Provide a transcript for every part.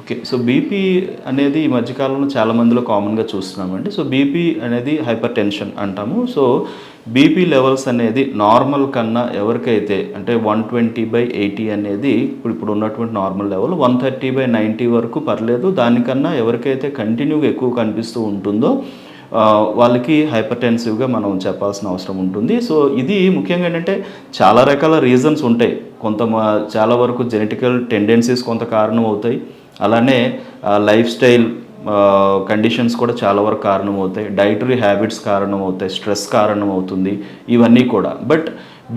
Okay. So BP అనేది ఈ మధ్య కాలంలో చాలా మందిలో కామన్‌గా చూస్తున్నామండి. సో బీపీ అనేది హైపర్ టెన్షన్ అంటాము. సో బీపీ లెవెల్స్ అనేది నార్మల్ కన్నా ఎవరికైతే అంటే 120/80 అనేది ఇప్పుడు ఉన్నటువంటి నార్మల్ లెవెల్. 130/90 వరకు పర్లేదు. దానికన్నా ఎవరికైతే కంటిన్యూగా ఎక్కువ కనిపిస్తూ ఉంటుందో వాళ్ళకి హైపర్ టెన్సివ్‌గా మనం చెప్పాల్సిన అవసరం ఉంటుంది. సో ఇది ముఖ్యంగా ఏంటంటే చాలా రకాల రీజన్స్ ఉంటాయి. చాలా వరకు జెనెటికల్ టెండెన్సీస్ కొంత కారణం అవుతాయి. అలానే లైఫ్ స్టైల్ కండిషన్స్ కూడా చాలా వరకు కారణమవుతాయి. డైటరీ హ్యాబిట్స్ కారణమవుతాయి. స్ట్రెస్ కారణమవుతుంది. ఇవన్నీ కూడా. బట్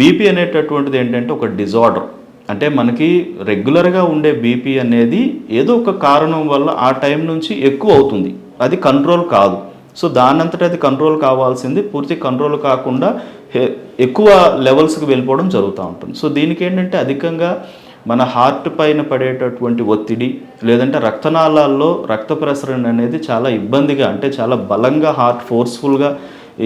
బీపీ అనేటటువంటిది ఏంటంటే ఒక డిజార్డర్. అంటే మనకి రెగ్యులర్‌గా ఉండే బీపీ అనేది ఏదో ఒక కారణం వల్ల ఆ టైం నుంచి ఎక్కువ అవుతుంది. అది కంట్రోల్ కాదు. సో దానంతట అది కంట్రోల్ కావాల్సింది పూర్తి కంట్రోల్ కాకుండా ఎక్కువ లెవెల్స్‌కి వెళ్ళిపోవడం జరుగుతూ ఉంటుంది. సో దీనికి ఏంటంటే అధికంగా మన హార్ట్ పైన పడేటటువంటి ఒత్తిడి లేదంటే రక్తనాళాల్లో రక్త ప్రసరణ అనేది చాలా ఇబ్బందిగా అంటే చాలా బలంగా హార్ట్ ఫోర్స్ఫుల్గా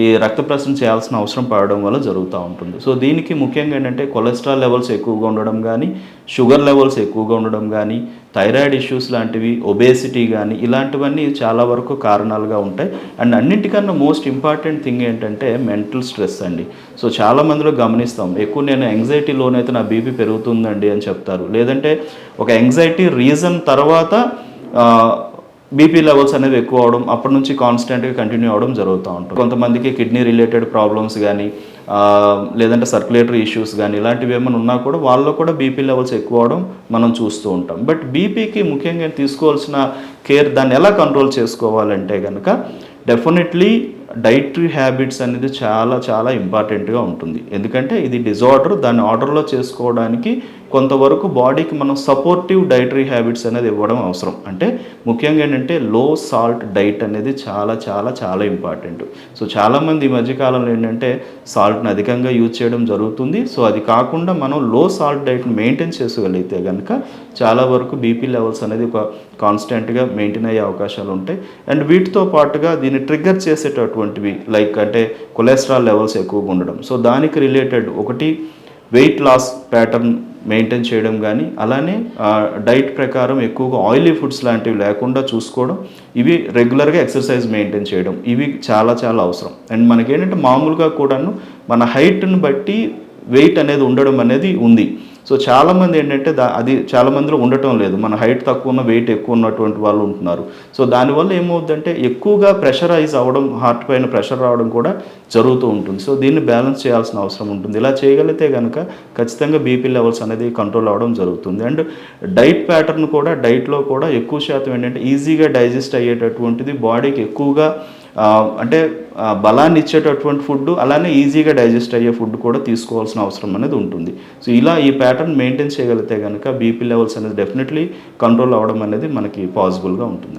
ఈ రక్త ప్రసరణ చేయాల్సిన అవసరం పడడం వల్ల జరుగుతూ ఉంటుంది. సో దీనికి ముఖ్యంగా ఏంటంటే కొలెస్ట్రాల్ లెవెల్స్ ఎక్కువగా ఉండడం కానీ, షుగర్ లెవెల్స్ ఎక్కువగా ఉండడం కానీ, థైరాయిడ్ ఇష్యూస్ లాంటివి, ఒబేసిటీ కానీ ఇలాంటివన్నీ చాలా వరకు కారణాలుగా ఉంటాయి. అండ్ అన్నింటికన్నా మోస్ట్ ఇంపార్టెంట్ థింగ్ ఏంటంటే మెంటల్ స్ట్రెస్ అండి. సో చాలా మందిలో గమనిస్తాం ఎక్కువ నేను యాంగ్జైటీ లోనైతే నా బీపీ పెరుగుతుందండి అని చెప్తారు. లేదంటే ఒక యాంగ్జైటీ రీజన్ తర్వాత బీపీ లెవెల్స్ అనేవి ఎక్కువ అవడం అప్పటి నుంచి కాన్స్టెంట్గా కంటిన్యూ అవ్వడం జరుగుతూ ఉంటుంది. కొంతమందికి కిడ్నీ రిలేటెడ్ ప్రాబ్లమ్స్ కానీ లేదంటే సర్క్యులేటరీ ఇష్యూస్ కానీ ఇలాంటివి ఏమైనా ఉన్నా కూడా వాళ్ళలో కూడా బీపీ లెవెల్స్ ఎక్కువ అవడం మనం చూస్తూ ఉంటాం. బట్ బీపీకి ముఖ్యంగా తీసుకోవాల్సిన కేర్ దాన్ని ఎలా కంట్రోల్ చేసుకోవాలంటే కనుక డెఫినెట్లీ డైటరీ హ్యాబిట్స్ అనేది చాలా చాలా ఇంపార్టెంట్గా ఉంటుంది. ఎందుకంటే ఇది డిజార్డర్, దాన్ని ఆర్డర్లో చేసుకోవడానికి కొంతవరకు బాడీకి మనం సపోర్టివ్ డైటరీ హ్యాబిట్స్ అనేది ఇవ్వడం అవసరం. అంటే ముఖ్యంగా ఏంటంటే లో సాల్ట్ డైట్ అనేది చాలా చాలా చాలా ఇంపార్టెంట్. సో చాలామంది ఈ మధ్యకాలంలో ఏంటంటే సాల్ట్ని అధికంగా యూజ్ చేయడం జరుగుతుంది. సో అది కాకుండా మనం లో సాల్ట్ డైట్ని మెయింటైన్ చేసుకోగలిగితే కనుక చాలా వరకు బీపీ లెవెల్స్ అనేది ఒక కాన్స్టెంట్గా మెయింటైన్ అయ్యే అవకాశాలు ఉంటాయి. అండ్ వీటితో పాటుగా దీన్ని ట్రిగ్గర్ చేసేటటువంటివి లైక్ అంటే కొలెస్ట్రాల్ లెవెల్స్ ఎక్కువగా ఉండడం. సో దానికి రిలేటెడ్ ఒకటి వెయిట్ లాస్ ప్యాటర్న్ మెయింటైన్ చేయడం కానీ, అలానే డైట్ ప్రకారం ఎక్కువగా ఆయిలీ ఫుడ్స్ లాంటివి లేకుండా చూసుకోవడం, ఇవి రెగ్యులర్గా ఎక్సర్సైజ్ మెయింటైన్ చేయడం, ఇవి చాలా చాలా అవసరం. అండ్ మనకేంటంటే మామూలుగా కూడాను మన హైట్ని బట్టి వెయిట్ అనేది ఉండడం అనేది ఉంది. సో చాలామంది ఏంటంటే అది చాలామందిలో ఉండటం లేదు. మన హైట్ తక్కువ ఉన్న వెయిట్ ఎక్కువ ఉన్నటువంటి వాళ్ళు ఉంటున్నారు. సో దానివల్ల ఏమవుతుందంటే ఎక్కువగా ప్రెషరైజ్ అవ్వడం, హార్ట్ పైన ప్రెషర్ రావడం కూడా జరుగుతూ ఉంటుంది. సో దీన్ని బ్యాలెన్స్ చేయాల్సిన అవసరం ఉంటుంది. ఇలా చేయగలిగితే కనుక ఖచ్చితంగా బీపీ లెవెల్స్ అనేది కంట్రోల్ అవ్వడం జరుగుతుంది. అండ్ డైట్ ప్యాటర్న్ కూడా డైట్లో కూడా ఎక్కువ శాతం ఏంటంటే ఈజీగా డైజెస్ట్ అయ్యేటటువంటిది, బాడీకి ఎక్కువగా అంటే బలాన్ని ఇచ్చేటటువంటి ఫుడ్, అలానే ఈజీగా డైజెస్ట్ అయ్యే ఫుడ్ కూడా తీసుకోవాల్సిన అవసరం అనేది ఉంటుంది. సో ఇలా ఈ ప్యాటర్న్ మెయింటైన్ చేయగలిగితే కనుక బీపీ లెవెల్స్ అనేది డెఫినెట్లీ కంట్రోల్ అవ్వడం అనేది మనకి పాసిబుల్గా ఉంటుంది.